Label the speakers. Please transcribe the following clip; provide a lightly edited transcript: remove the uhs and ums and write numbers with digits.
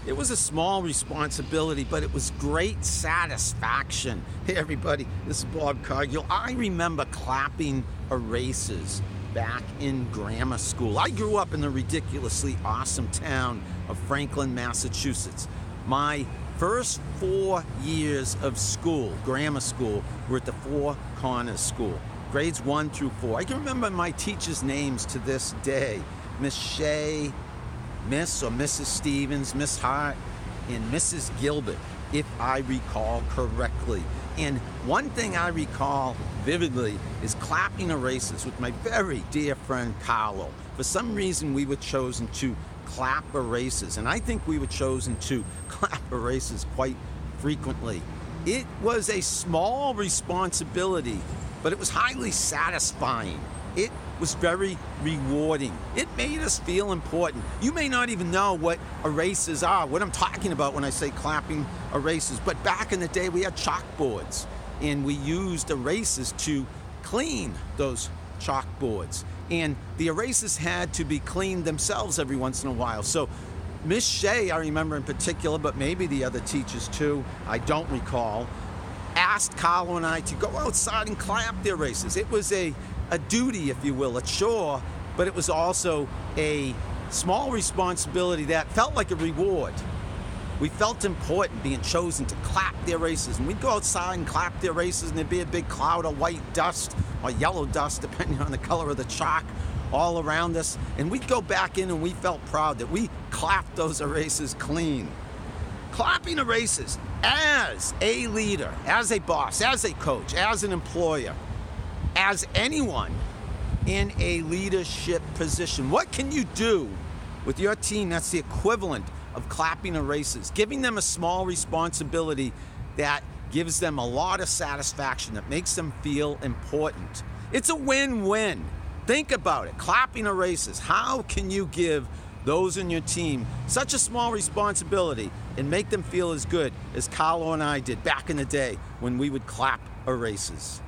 Speaker 1: It was a small responsibility, but it was great satisfaction. Hey, everybody, this is Bob Cargill. I remember clapping erasers back in grammar school. I grew up in the ridiculously awesome town of Franklin, Massachusetts. My first 4 years of school, grammar school, were at the Four Corners School, grades 1 through 4. I can remember my teachers' names to this day. Miss Shea, Miss or Mrs. Stevens, Miss Hart, and Mrs. Gilbert, if I recall correctly. And one thing I recall vividly is clapping erasers with my very dear friend Carlo. For some reason, we were chosen to clap erasers, and I think we were chosen to clap erasers quite frequently. It was a small responsibility, but it was highly satisfying. It was very rewarding. It made us feel important. You may not even know what erasers are, what I'm talking about when I say clapping erasers, but back in the day we had chalkboards, and we used erasers to clean those chalkboards. And the erasers had to be cleaned themselves every once in a while. So Miss Shea, I remember in particular, but maybe the other teachers too, I don't recall, asked Carlo and I to go outside and clap the erasers. It was a duty, if you will, a chore, but it was also a small responsibility that felt like a reward. We felt important being chosen to clap the erasers, and we'd go outside and clap the erasers, and there'd be a big cloud of white dust or yellow dust, depending on the color of the chalk, all around us, and we'd go back in and we felt proud that we clapped those erasers clean. Clapping erasers as a leader, as a boss, as a coach, as an employer, as anyone in a leadership position. What can you do with your team that's the equivalent of clapping erasers, giving them a small responsibility that gives them a lot of satisfaction, that makes them feel important? It's a win-win. Think about it. Clapping erasers. How can you give those in your team such a small responsibility and make them feel as good as Carlo and I did back in the day when we would clap erasers?